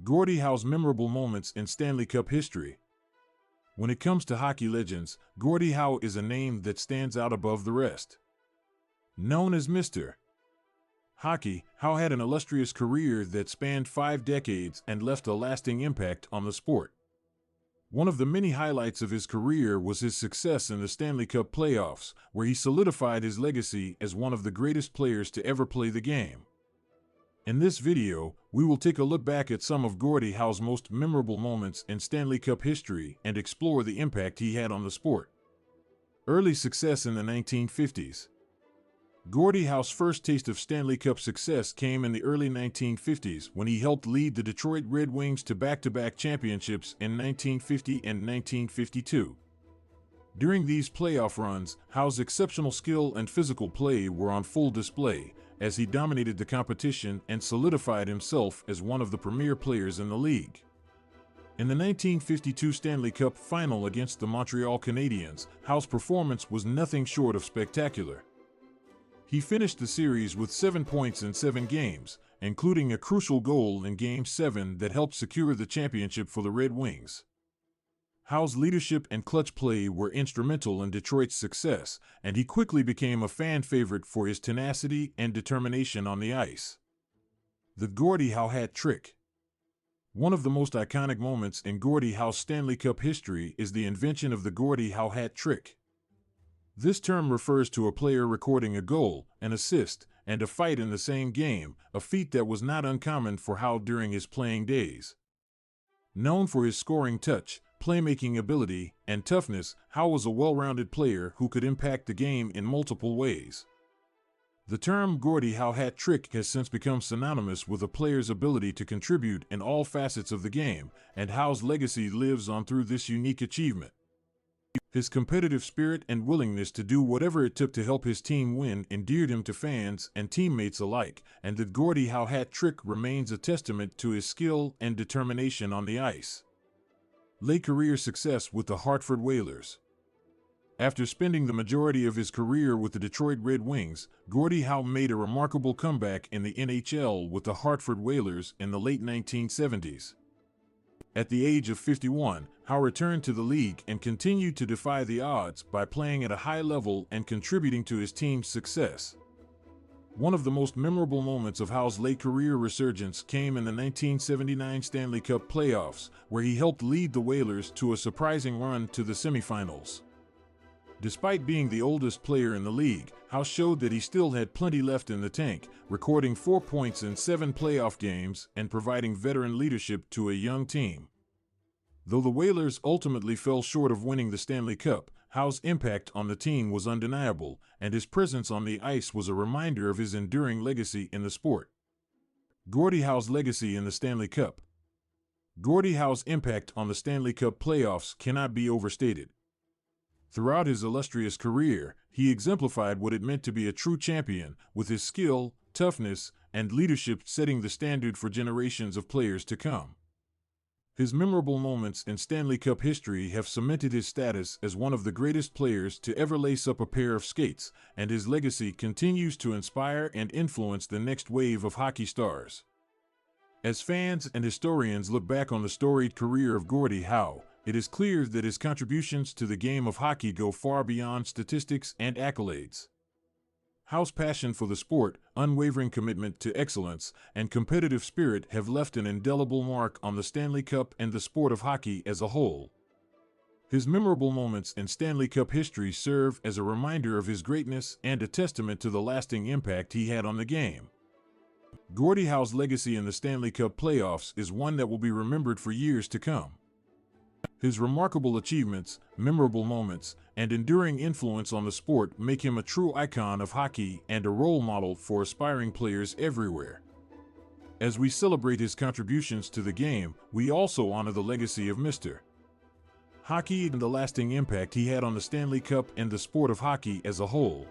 Gordie Howe's memorable moments in Stanley Cup history. When it comes to hockey legends, Gordie Howe is a name that stands out above the rest. Known as Mr. Hockey, Howe had an illustrious career that spanned 5 decades and left a lasting impact on the sport. One of the many highlights of his career was his success in the Stanley Cup playoffs, where he solidified his legacy as one of the greatest players to ever play the game. In this video, we will take a look back at some of Gordie Howe's most memorable moments in Stanley Cup history and explore the impact he had on the sport. Early success in the 1950s. Gordie Howe's first taste of Stanley Cup success came in the early 1950s when he helped lead the Detroit Red Wings to back-to-back championships in 1950 and 1952. During these playoff runs, Howe's exceptional skill and physical play were on full display, as he dominated the competition and solidified himself as one of the premier players in the league. In the 1952 Stanley Cup Final against the Montreal Canadiens, Howe's performance was nothing short of spectacular. He finished the series with 7 points in 7 games, including a crucial goal in Game 7 that helped secure the championship for the Red Wings. Howe's leadership and clutch play were instrumental in Detroit's success, and he quickly became a fan favorite for his tenacity and determination on the ice. The Gordie Howe hat trick. One of the most iconic moments in Gordie Howe's Stanley Cup history is the invention of the Gordie Howe hat trick. This term refers to a player recording a goal, an assist, and a fight in the same game, a feat that was not uncommon for Howe during his playing days. Known for his scoring touch, playmaking ability, and toughness, Howe was a well-rounded player who could impact the game in multiple ways. The term Gordie Howe hat trick has since become synonymous with a player's ability to contribute in all facets of the game, and Howe's legacy lives on through this unique achievement. His competitive spirit and willingness to do whatever it took to help his team win endeared him to fans and teammates alike, and the Gordie Howe hat trick remains a testament to his skill and determination on the ice. Late career success with the Hartford Whalers. After spending the majority of his career with the Detroit Red Wings, Gordie Howe made a remarkable comeback in the NHL with the Hartford Whalers in the late 1970s. At the age of 51, Howe returned to the league and continued to defy the odds by playing at a high level and contributing to his team's success. One of the most memorable moments of Howe's late career resurgence came in the 1979 Stanley Cup playoffs, where he helped lead the Whalers to a surprising run to the semifinals. Despite being the oldest player in the league, Howe showed that he still had plenty left in the tank, recording 4 points in 7 playoff games and providing veteran leadership to a young team. Though the Whalers ultimately fell short of winning the Stanley Cup, Howe's impact on the team was undeniable, and his presence on the ice was a reminder of his enduring legacy in the sport. Gordie Howe's legacy in the Stanley Cup. Gordie Howe's impact on the Stanley Cup playoffs cannot be overstated. Throughout his illustrious career, he exemplified what it meant to be a true champion, with his skill, toughness, and leadership setting the standard for generations of players to come. His memorable moments in Stanley Cup history have cemented his status as one of the greatest players to ever lace up a pair of skates, and his legacy continues to inspire and influence the next wave of hockey stars. As fans and historians look back on the storied career of Gordie Howe, it is clear that his contributions to the game of hockey go far beyond statistics and accolades. Howe's passion for the sport, unwavering commitment to excellence, and competitive spirit have left an indelible mark on the Stanley Cup and the sport of hockey as a whole. His memorable moments in Stanley Cup history serve as a reminder of his greatness and a testament to the lasting impact he had on the game. Gordie Howe's legacy in the Stanley Cup playoffs is one that will be remembered for years to come. His remarkable achievements, memorable moments, and enduring influence on the sport make him a true icon of hockey and a role model for aspiring players everywhere. As we celebrate his contributions to the game, we also honor the legacy of Mr. Hockey and the lasting impact he had on the Stanley Cup and the sport of hockey as a whole.